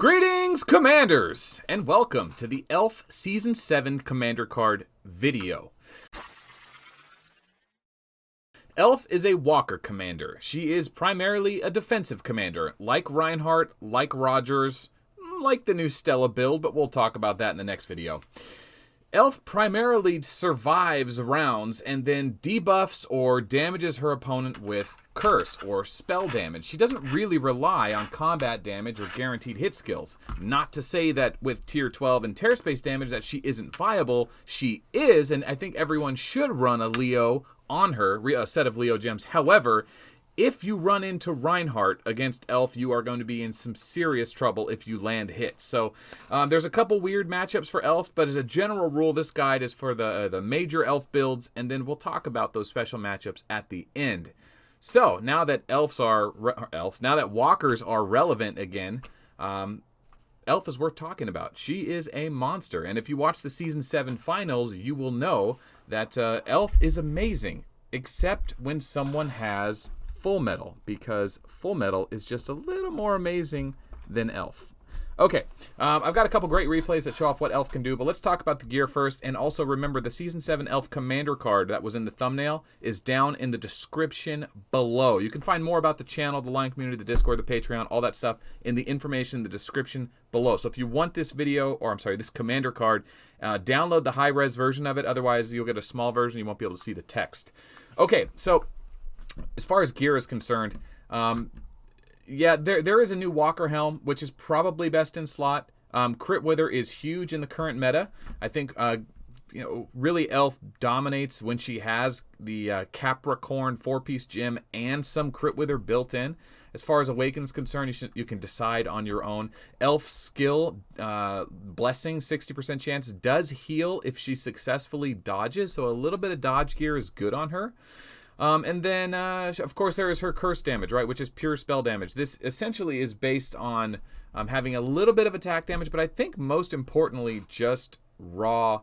Greetings, Commanders, and welcome to the Elf Season 7 Commander Card video. Elf is a walker commander. She is primarily a defensive commander, like Reinhardt, like Rogers, like the new Stella build, but we'll talk about that in the next video. Elf primarily survives rounds and then debuffs or damages her opponent with curse or spell damage. She doesn't really rely on combat damage or guaranteed hit skills. Not to say that with tier 12 and tear space damage that she isn't viable. She is, and I think everyone should run a Leo on her, a set of Leo gems. However, if you run into Reinhardt against Elf, you are going to be in some serious trouble if you land hits. So there's a couple weird matchups for Elf, but as a general rule, this guide is for the major Elf builds, and then we'll talk about those special matchups at the end. So now that now that walkers are relevant again, Elf is worth talking about. She is a monster, and if you watch the Season 7 finals, you will know that Elf is amazing, except when someone has Fullmetal, because Fullmetal is just a little more amazing than Elf. Okay, I've got a couple great replays that show off what Elf can do, but let's talk about the gear first. And also remember, the Season 7 Elf Commander card that was in the thumbnail is down in the description below. You can find more about the channel, the line community, the Discord, the Patreon, all that stuff in the information in the description below. So if you want this video, or I'm sorry, this Commander card, download the high-res version of it. Otherwise, you'll get a small version. You won't be able to see the text. Okay, so as far as gear is concerned, yeah, there is a new Walker helm, which is probably best in slot. Crit Wither is huge in the current meta. I think, really Elf dominates when she has the Capricorn 4-piece gem and some Crit Wither built in. As far as Awaken is concerned, you can decide on your own. Elf skill, Blessing, 60% chance, does heal if she successfully dodges, so a little bit of dodge gear is good on her. And then, of course, there is her curse damage, right, which is pure spell damage. This essentially is based on having a little bit of attack damage, but I think most importantly, just raw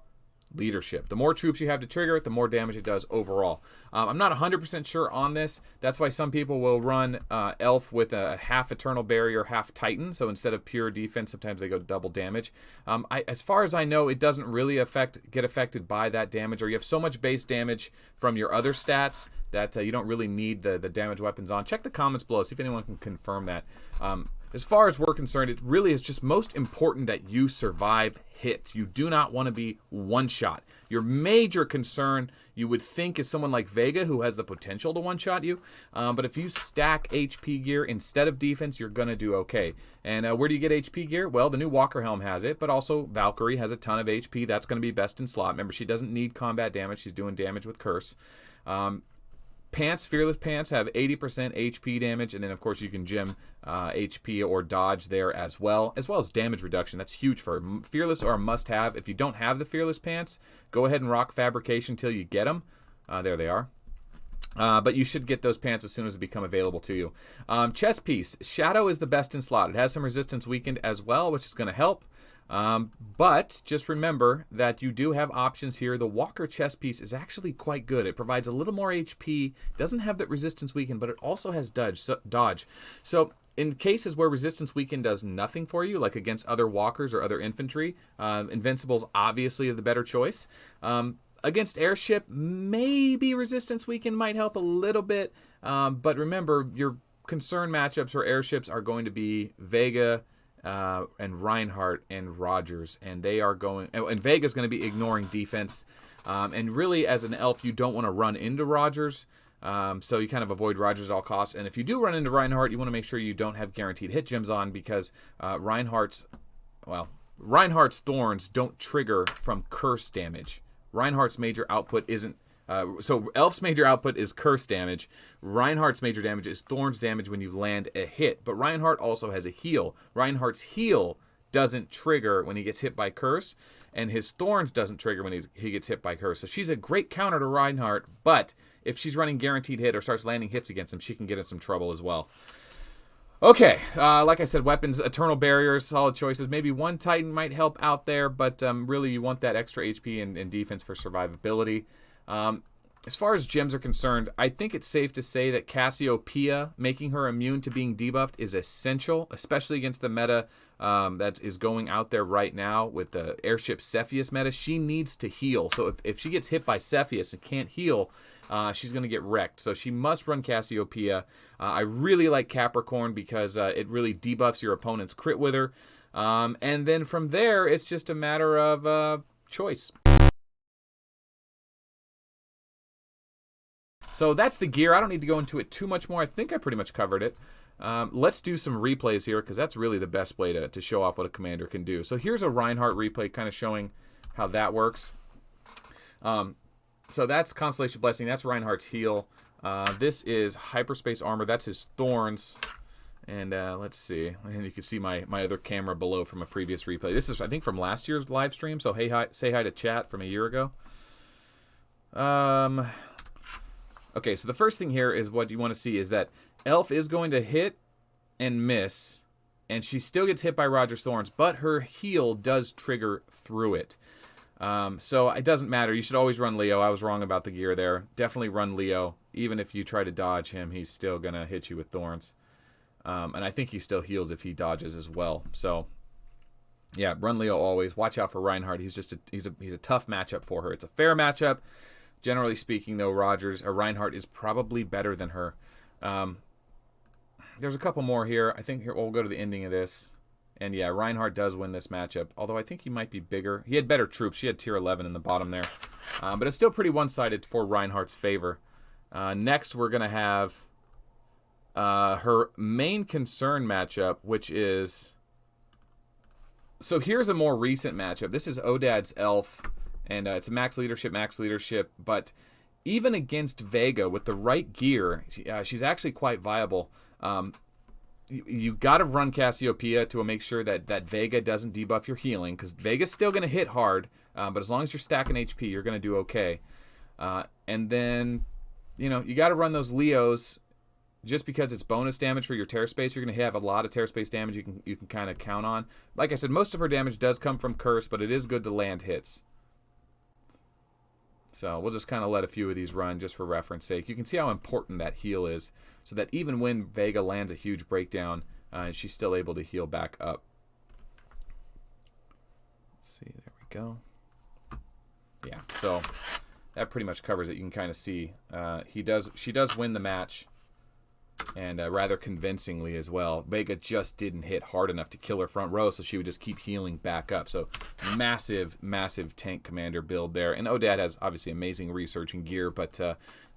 leadership. The more troops you have to trigger it, the more damage it does overall. I'm not 100% sure on this. That's why some people will run Elf with a half Eternal Barrier, half Titan. So instead of pure defense, sometimes they go double damage. As far as I know, it doesn't really get affected by that damage, or you have so much base damage from your other stats that you don't really need the damage weapons on. Check the comments below, see if anyone can confirm that. As far as we're concerned, it really is just most important that you survive hits. You do not want to be one-shot. Your major concern, you would think, is someone like Vega, who has the potential to one-shot you. But if you stack HP gear instead of defense, you're going to do okay. And where do you get HP gear? Well, the new Walker Helm has it, but also Valkyrie has a ton of HP. That's going to be best in slot. Remember, she doesn't need combat damage. She's doing damage with Curse. Pants, Fearless Pants have 80% HP damage, and then of course you can gem HP or dodge there as well as damage reduction. That's huge for her. Fearless are a must-have. If you don't have the Fearless Pants, go ahead and rock Fabrication till you get them. There they are. But you should get those pants as soon as they become available to you. Chest piece, Shadow is the best in slot. It has some resistance weakened as well, which is going to help. But just remember that you do have options here. The Walker chest piece is actually quite good. It provides a little more HP, doesn't have that resistance weakened, but it also has dodge. So in cases where resistance weakened does nothing for you, like against other walkers or other infantry, Invincible's obviously the better choice. Against airship, maybe resistance weakened might help a little bit, but remember, your concern matchups for airships are going to be Vega, and Reinhardt and Rogers, and they are going, and Vega's going to be ignoring defense, and really as an Elf you don't want to run into Rogers, so you kind of avoid Rogers at all costs. And if you do run into Reinhardt, you want to make sure you don't have guaranteed hit gems on, because Reinhardt's thorns don't trigger from curse damage. Reinhardt's major output isn't so Elf's major output is curse damage. Reinhardt's major damage is thorns damage when you land a hit. But Reinhardt also has a heal. Reinhardt's heal doesn't trigger when he gets hit by curse, and his thorns doesn't trigger when he gets hit by curse. So she's a great counter to Reinhardt, but if she's running guaranteed hit or starts landing hits against him, she can get in some trouble as well. Okay, like I said, weapons, Eternal Barriers, solid choices. Maybe one Titan might help out there, but really you want that extra HP and defense for survivability. As far as gems are concerned, I think it's safe to say that Cassiopeia, making her immune to being debuffed, is essential, especially against the meta that is going out there right now with the airship Cepheus meta. She needs to heal. So if she gets hit by Cepheus and can't heal, she's going to get wrecked. So she must run Cassiopeia. I really like Capricorn because it really debuffs your opponent's crit with her. And then from there, it's just a matter of choice. So that's the gear. I don't need to go into it too much more. I think I pretty much covered it. Let's do some replays here because that's really the best way to show off what a commander can do. So here's a Reinhardt replay kind of showing how that works. So that's Constellation Blessing. That's Reinhardt's heal. This is Hyperspace Armor. That's his Thorns. And let's see. And you can see my other camera below from a previous replay. This is, I think, from last year's live stream. So say hi to chat from a year ago. Okay, so the first thing here is what you want to see is that Elf is going to hit and miss, and she still gets hit by Roger's Thorns, but her heal does trigger through it. So it doesn't matter. You should always run Leo. I was wrong about the gear there. Definitely run Leo. Even if you try to dodge him, he's still going to hit you with Thorns. And I think he still heals if he dodges as well. So, yeah, run Leo always. Watch out for Reinhardt. He's just he's a tough matchup for her. It's a fair matchup. Generally speaking, though, Reinhardt is probably better than her. There's a couple more here. I think here we'll go to the ending of this. And yeah, Reinhardt does win this matchup. Although I think he might be bigger. He had better troops. She had tier 11 in the bottom there. But it's still pretty one-sided for Reinhardt's favor. Next, we're going to have her main concern matchup, which is... So here's a more recent matchup. This is Odad's Elf. And it's a max leadership, but even against Vega with the right gear, she's actually quite viable. You got to run Cassiopeia to make sure that Vega doesn't debuff your healing, because Vega's still going to hit hard, but as long as you're stacking HP, you're going to do okay. And then, you got to run those Leos just because it's bonus damage for your Terra Space. You're going to have a lot of Terra Space damage you can kind of count on. Like I said, most of her damage does come from Curse, but it is good to land hits. So we'll just kind of let a few of these run just for reference sake. You can see how important that heal is, so that even when Vega lands a huge breakdown, she's still able to heal back up. Let's see, there we go. Yeah, so that pretty much covers it. You can kind of see she does win the match, and rather convincingly as well. Vega just didn't hit hard enough to kill her front row, so she would just keep healing back up. So massive tank commander build there. And Odad has obviously amazing research and gear, but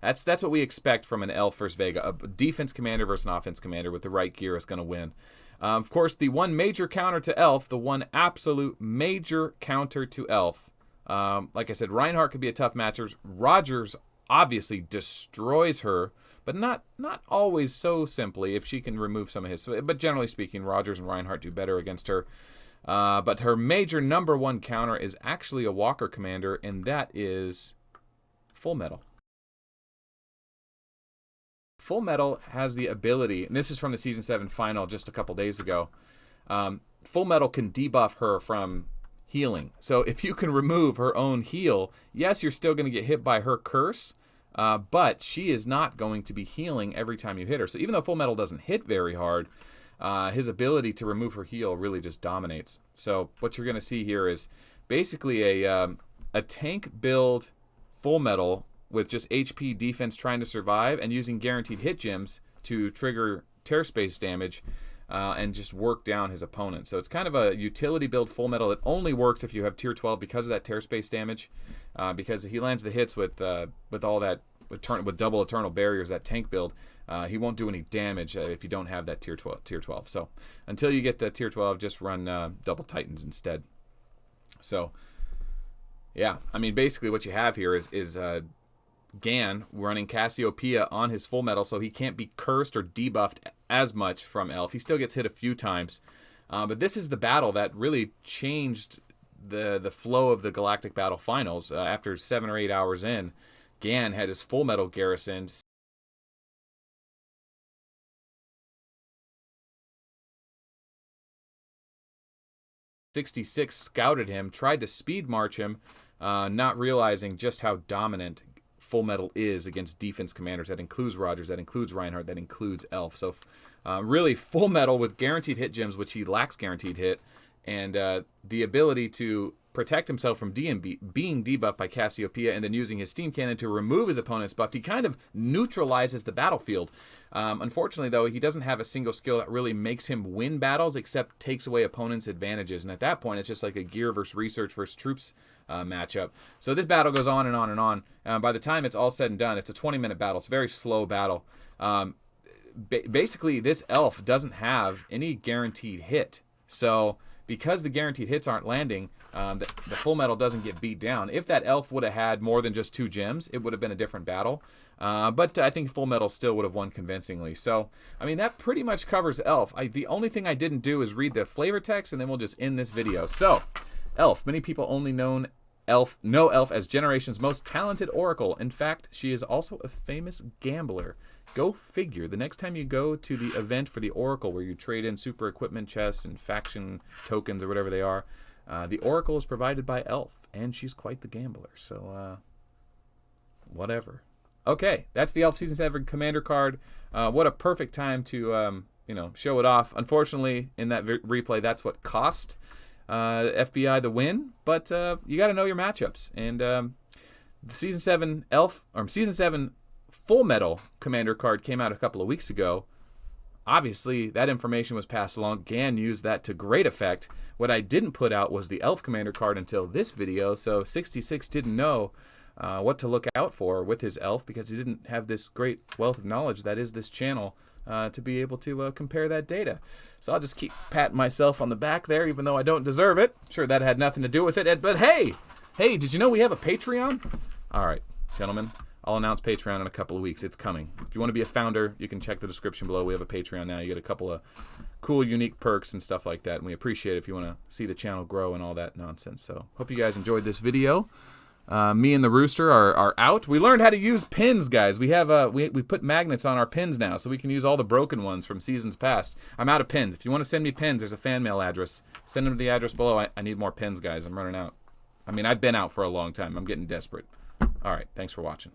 that's what we expect from an Elf versus Vega. A defense commander versus an offense commander with the right gear is going to win. Of course, the one major counter to Elf, the one absolute major counter to Elf, like I said, Reinhardt could be a tough match. Rogers obviously destroys her, but not always so simply if she can remove some of his. But generally speaking, Rogers and Reinhardt do better against her. But her major number one counter is actually a Walker commander, and that is Fullmetal. Fullmetal has the ability, and this is from the Season 7 final just a couple days ago. Fullmetal can debuff her from healing. So if you can remove her own heal, yes, you're still going to get hit by her curse, but she is not going to be healing every time you hit her. So even though Fullmetal doesn't hit very hard, his ability to remove her heal really just dominates. So what you're going to see here is basically a tank build Fullmetal with just HP defense trying to survive and using guaranteed hit gems to trigger Terra Space damage and just work down his opponent. So it's kind of a utility build Fullmetal. It only works if you have tier 12 because of that Terra Space damage. Because he lands the hits with all that with double Eternal Barriers, that tank build, he won't do any damage if you don't have that tier 12. So until you get the tier 12, just run double Titans instead. So yeah, I mean basically what you have here is Gan running Cassiopeia on his Fullmetal, so he can't be cursed or debuffed as much from Elf. He still gets hit a few times, but this is the battle that really changed the flow of the Galactic Battle Finals. After 7 or 8 hours in, Gan had his Fullmetal garrisoned. '66 scouted him, tried to speed march him, not realizing just how dominant Fullmetal is against defense commanders. That includes Rogers, that includes Reinhardt, that includes Elf. So really Fullmetal with guaranteed hit gems, which he lacks guaranteed hit, and the ability to protect himself from being debuffed by Cassiopeia, and then using his steam cannon to remove his opponent's buff. He kind of neutralizes the battlefield. Unfortunately, though, he doesn't have a single skill that really makes him win battles, except takes away opponents' advantages. And at that point, it's just like a gear versus research versus troops matchup. So this battle goes on and on and on. By the time it's all said and done, it's a 20-minute battle. It's a very slow battle. Basically, this elf doesn't have any guaranteed hit. So because the guaranteed hits aren't landing, the Fullmetal doesn't get beat down. If that elf would have had more than just 2 gems, it would have been a different battle. But I think Fullmetal still would have won convincingly. So, I mean, that pretty much covers Elf. The only thing I didn't do is read the flavor text, and then we'll just end this video. So, Elf. Many people only know Elf as Generation's most talented oracle. In fact, she is also a famous gambler. Go figure. The next time you go to the event for the oracle, where you trade in super equipment chests and faction tokens or whatever they are, the oracle is provided by Elf, and she's quite the gambler. So, whatever. Okay, that's the Elf Season 7 Commander card. What a perfect time to, show it off. Unfortunately, in that replay, that's what cost FBI the win. But you got to know your matchups. And the Season 7 Elf, or Season 7 Fullmetal Commander card came out a couple of weeks ago. Obviously, that information was passed along. Gan used that to great effect. What I didn't put out was the Elf Commander card until this video, so 66 didn't know what to look out for with his Elf, because he didn't have this great wealth of knowledge that is this channel to be able to compare that data. So I'll just keep patting myself on the back there, even though I don't deserve it. Sure, that had nothing to do with it, but hey, did you know we have a Patreon? All right, gentlemen. I'll announce Patreon in a couple of weeks. It's coming. If you want to be a founder, you can check the description below. We have a Patreon now. You get a couple of cool, unique perks and stuff like that. And we appreciate it if you want to see the channel grow and all that nonsense. So hope you guys enjoyed this video. Me and the Rooster are out. We learned how to use pins, guys. We have we put magnets on our pins now, so we can use all the broken ones from seasons past. I'm out of pins. If you want to send me pins, there's a fan mail address. Send them to the address below. I need more pins, guys. I'm running out. I mean, I've been out for a long time. I'm getting desperate. All right. Thanks for watching.